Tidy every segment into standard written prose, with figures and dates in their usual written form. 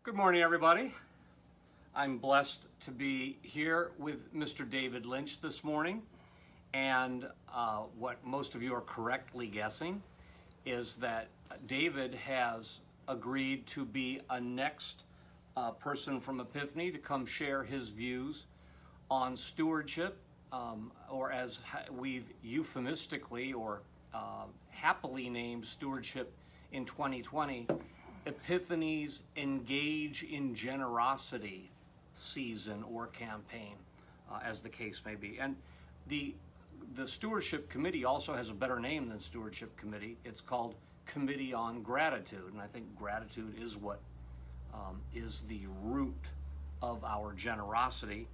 Good morning, everybody. I'm blessed to be here with Mr. David Lynch this morning. And what most of you are correctly guessing is that David has agreed to be a next person from Epiphany to come share his views on stewardship, or as we've euphemistically or happily named stewardship in 2020, Epiphany's Engage in Generosity season or campaign, as the case may be. And the Stewardship Committee also has a better name than Stewardship Committee. It's called Committee on Gratitude, and I think gratitude is what is the root of our generosity.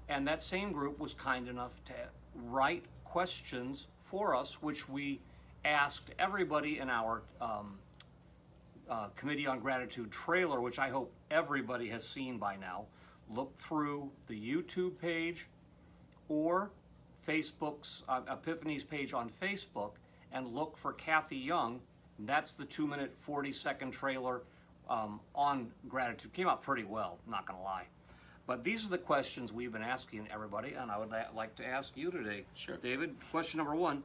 And that same group was kind enough to write questions for us, which we asked everybody in our Committee on Gratitude trailer, which I hope everybody has seen by now. Look through the YouTube page or Facebook's Epiphany's page on Facebook and look for Kathy Young. That's the 2-minute 40-second trailer on gratitude. Came out pretty well, not gonna lie. But these are the questions we've been asking everybody, and I would like to ask you today. Sure. David, question number one: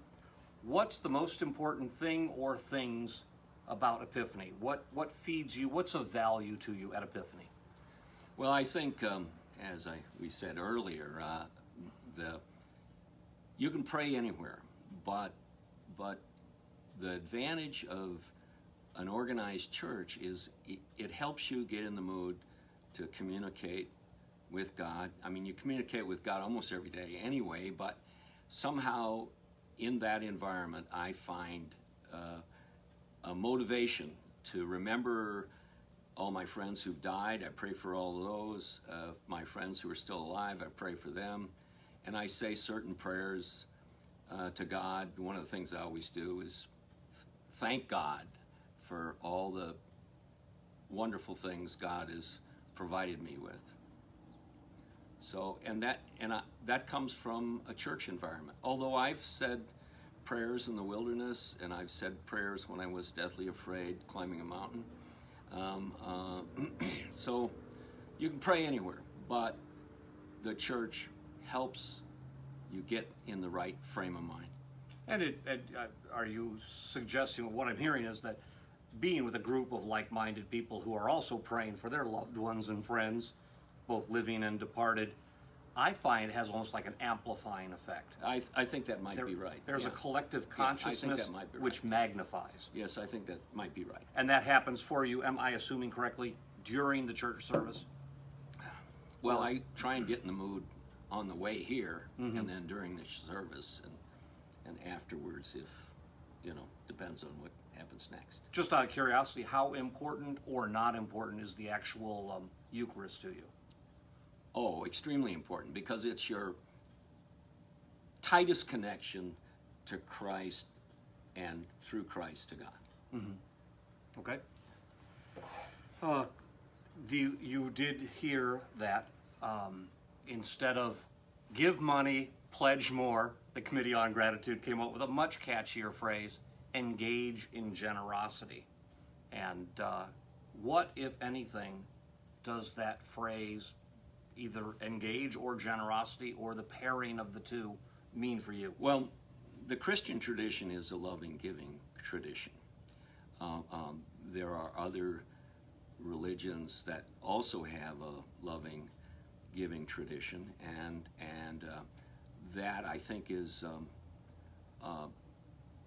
what's the most important thing or things about Epiphany? What feeds you? What's of value to you at Epiphany? Well, I think, as we said earlier, you can pray anywhere, but the advantage of an organized church is it helps you get in the mood to communicate with God. I mean, you communicate with God almost every day anyway, but somehow in that environment, I find a motivation to remember all my friends who've died. I pray for all of those. My friends who are still alive, I pray for them. And I say certain prayers to God. One of the things I always do is thank God for all the wonderful things God has provided me with. So, that comes from a church environment. Although I've said prayers in the wilderness, and I've said prayers when I was deathly afraid climbing a mountain. So you can pray anywhere, but the church helps you get in the right frame of mind. And are you suggesting, what I'm hearing is that being with a group of like-minded people who are also praying for their loved ones and friends, both living and departed, I find has almost like an amplifying effect. I think that might be right. There's a collective consciousness I think that might be right. Which magnifies. Yes, I think that might be right. And that happens for you, am I assuming correctly, during the church service? Well, I try and get in the mood on the way here, and then during the service, and afterwards, if, depends on what happens next. Just out of curiosity, how important or not important is the actual Eucharist to you? Oh, extremely important, because it's your tightest connection to Christ and through Christ to God. Okay. You did hear that instead of give money, pledge more, the Committee on Gratitude came up with a much catchier phrase, engage in generosity. And what, if anything, does that phrase, either engage or generosity or the pairing of the two, mean for you? Well, the Christian tradition is a loving giving tradition. There are other religions that also have a loving giving tradition, and that I think is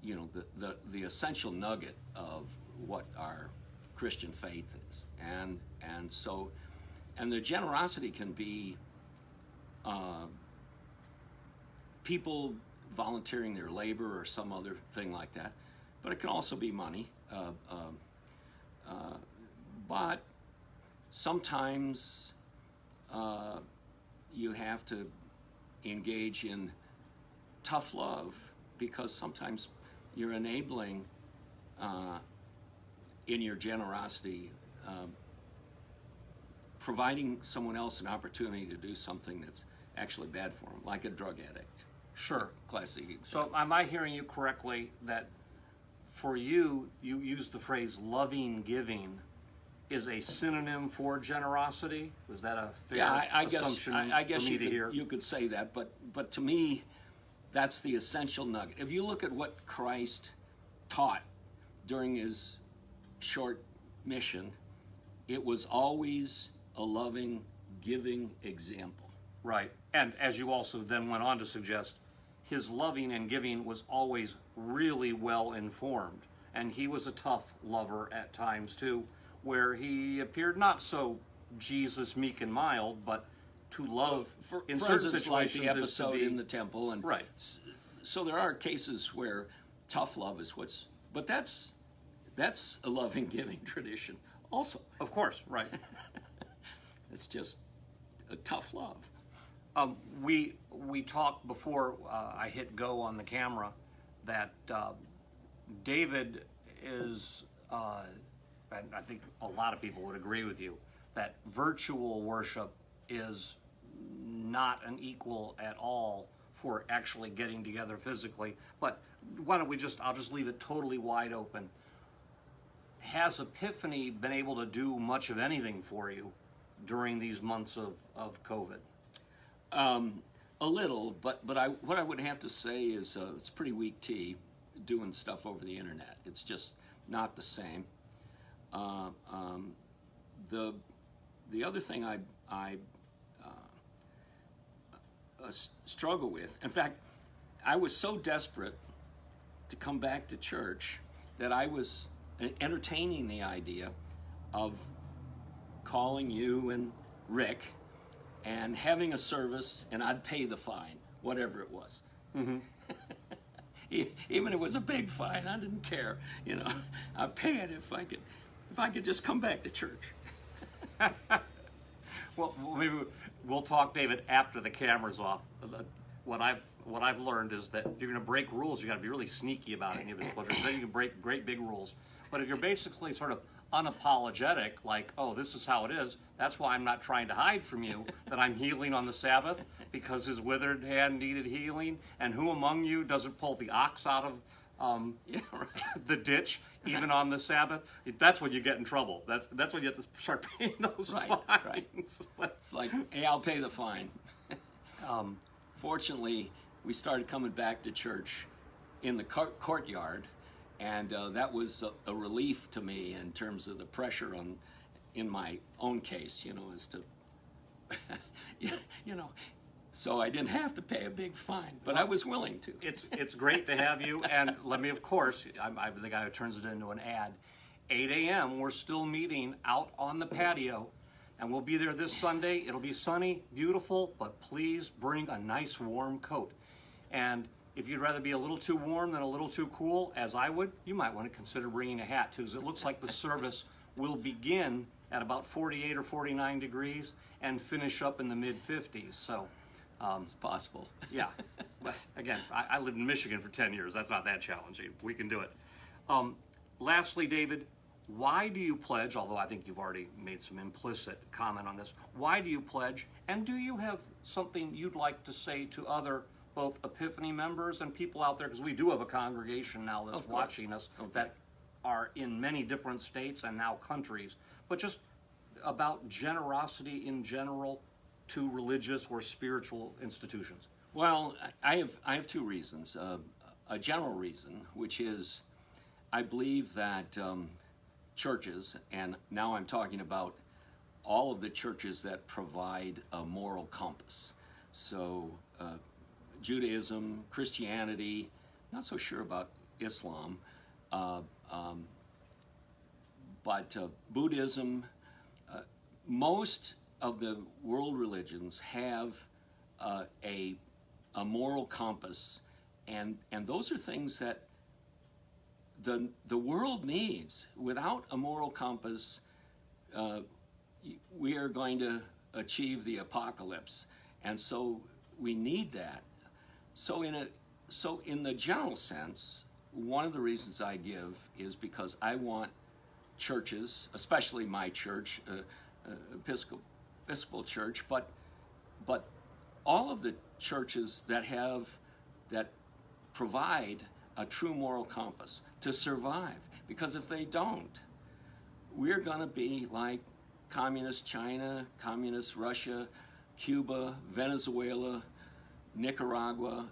the essential nugget of what our Christian faith is, and the generosity can be people volunteering their labor or some other thing like that, but it can also be money. But sometimes you have to engage in tough love, because sometimes you're enabling in your generosity providing someone else an opportunity to do something that's actually bad for them, like a drug addict. Sure. Classic example. So am I hearing you correctly that for you, you use the phrase loving giving is a synonym for generosity? Was that a fair assumption I guess for me to hear? you could say that, but to me, that's the essential nugget. If you look at what Christ taught during his short mission, it was always a loving, giving example. Right. And as you also then went on to suggest, his loving and giving was always really well informed. And he was a tough lover at times too, where he appeared not so Jesus meek and mild, but to love in certain situations, like the episode in the temple, and right. So there are cases where tough love is but that's a loving giving tradition also. Of course, right. It's just a tough love. We talked before I hit go on the camera that David is, and I think a lot of people would agree with you, that virtual worship is not an equal at all for actually getting together physically. But why don't I'll just leave it totally wide open. Has Epiphany been able to do much of anything for you during these months of COVID? A little, but what I would have to say is it's pretty weak tea doing stuff over the internet. It's just not the same. The other thing I struggle with, in fact, I was so desperate to come back to church that I was entertaining the idea of calling you and Rick and having a service, and I'd pay the fine, whatever it was. Mm-hmm. Even if it was a big fine, I didn't care. I'd pay it if I could just come back to church. Well, maybe we'll talk, David, after the camera's off. What I've learned is that if you're going to break rules, you got to be really sneaky about it. Then you can break great big rules. But if you're basically sort of unapologetic, like, oh, this is how it is, that's why I'm not trying to hide from you that I'm healing on the Sabbath because his withered hand needed healing, and who among you doesn't pull the ox out of the ditch even on the Sabbath? That's when you get in trouble. That's when you have to start paying those fines. Right. It's like, hey, I'll pay the fine. Fortunately, we started coming back to church in the courtyard, and that was a relief to me in terms of the pressure in my own case, as to, so I didn't have to pay a big fine, but I was willing to. It's great to have you, and let me, of course, I'm the guy who turns it into an ad. 8 a.m., we're still meeting out on the patio, and we'll be there this Sunday. It'll be sunny, beautiful, but please bring a nice warm coat. And if you'd rather be a little too warm than a little too cool, as I would, you might want to consider bringing a hat too, because it looks like the service will begin at about 48 or 49 degrees and finish up in the mid-50s. So it's possible. Yeah. But again, I lived in Michigan for 10 years. That's not that challenging. We can do it. Lastly, David, why do you pledge, although I think you've already made some implicit comment on this, why do you pledge, and do you have something you'd like to say to other both Epiphany members and people out there, because we do have a congregation now that's watching us that are in many different states and now countries, but just about generosity in general to religious or spiritual institutions? Well, I have two reasons. A general reason, which is I believe that churches, and now I'm talking about all of the churches that provide a moral compass. So Judaism, Christianity, not so sure about Islam, but Buddhism, most of the world religions have a moral compass, and those are things that the world needs. Without a moral compass, we are going to achieve the apocalypse, and so we need that. So in the general sense, one of the reasons I give is because I want churches, especially my church, Episcopal church, but all of the churches that provide a true moral compass to survive. Because if they don't, we're going to be like communist China, communist Russia, Cuba, Venezuela, Nicaragua.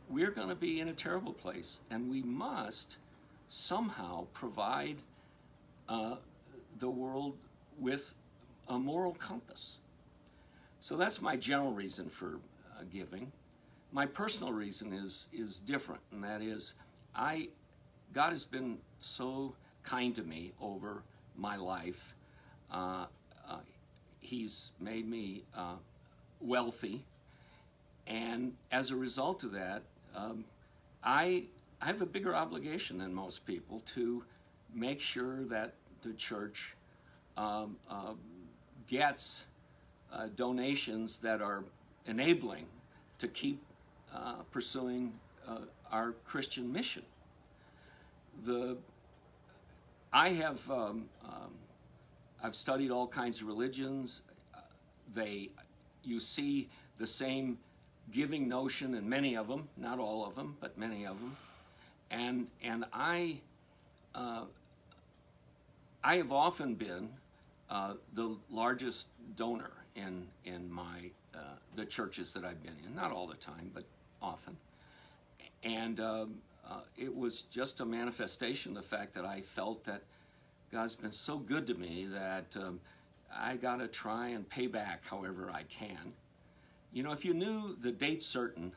We're going to be in a terrible place, and we must somehow provide the world with a moral compass. So that's my general reason for giving. My personal reason is different, and that is God has been so kind to me over my life. He's made me wealthy, and as a result of that, I have a bigger obligation than most people to make sure that the church gets donations that are enabling to keep pursuing our Christian mission. I've studied all kinds of religions. You see the same giving notion in many of them, not all of them, but many of them. And I have often been the largest donor in my the churches that I've been in. Not all the time, but often. And it was just a manifestation of the fact that I felt that God's been so good to me that I got to try and pay back however I can. You know, if you knew the date certain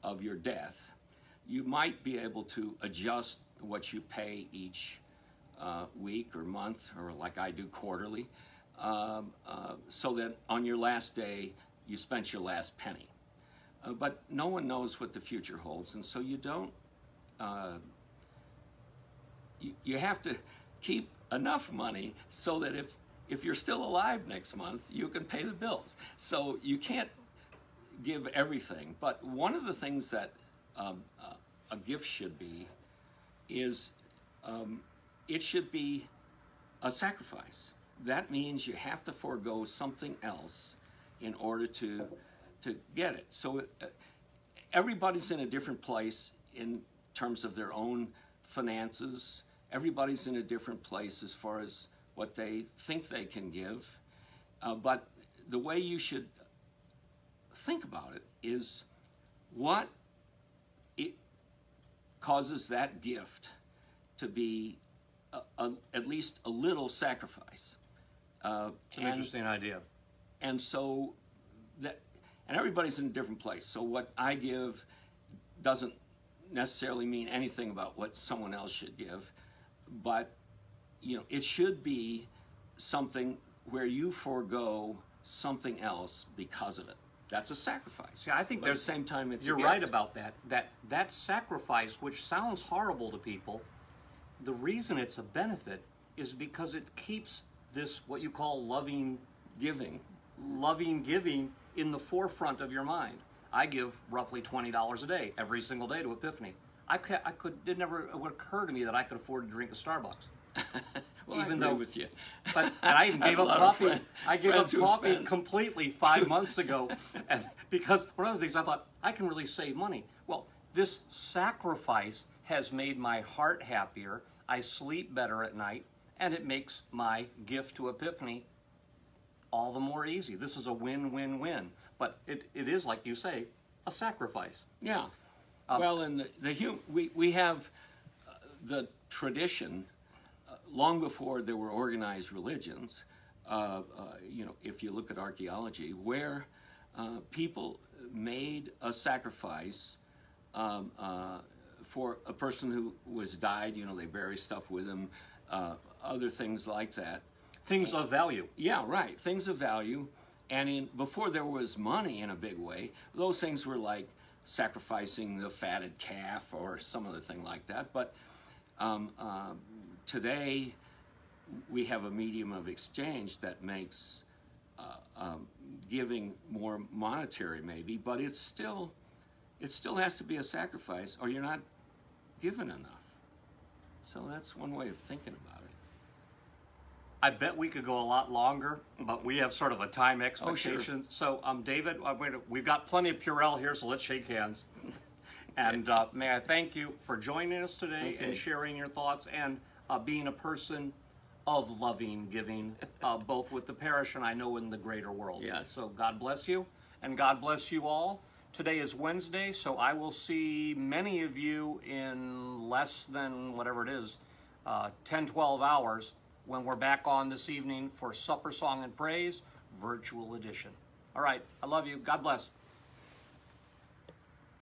of your death, you might be able to adjust what you pay each week or month, or like I do quarterly, so that on your last day you spent your last penny. But no one knows what the future holds, and so you don't. You have to keep enough money so that if you're still alive next month, you can pay the bills. So you can't give everything. But one of the things that a gift should be is it should be a sacrifice. That means you have to forego something else in order to get it. So everybody's in a different place in terms of their own finances. Everybody's in a different place as far as what they think they can give. But the way you should think about it is what it causes that gift to be at least a little sacrifice. It's an interesting idea. And so and everybody's in a different place. So what I give doesn't necessarily mean anything about what someone else should give, but you know, it should be something where you forego something else because of it. That's a sacrifice. See, I think but at the same time, it's you're right about that. That sacrifice, which sounds horrible to people, the reason it's a benefit is because it keeps this what you call loving giving in the forefront of your mind. I give roughly $20 a day, every single day, to Epiphany. It never would occur to me that I could afford to drink a Starbucks. Well, even I agree with you. But and I even gave up coffee. I gave up coffee completely 5 months ago, and because one of the things I thought I can really save money. Well, this sacrifice has made my heart happier. I sleep better at night, and it makes my gift to Epiphany all the more easy. This is a win-win-win. But it is, like you say, a sacrifice. Yeah. Well, and we have the tradition, long before there were organized religions, you know, if you look at archaeology, where people made a sacrifice for a person who was died. You know, they bury stuff with them, other things like that. Things of value. Yeah, right. Things of value. And before there was money in a big way, those things were like sacrificing the fatted calf or some other thing like that. But today we have a medium of exchange that makes giving more monetary, maybe, but it still has to be a sacrifice, or you're not given enough. So that's one way of thinking about it. I bet we could go a lot longer, but we have sort of a time expectation. Oh, sure. So, David, we've got plenty of Purell here, so let's shake hands. And may I thank you for joining us today and sharing your thoughts and being a person of loving giving, both with the parish and I know in the greater world. Yes. So God bless you, and God bless you all. Today is Wednesday, so I will see many of you in less than whatever it is, 10, 12 hours when we're back on this evening for Supper Song and Praise, virtual edition. All right, I love you. God bless.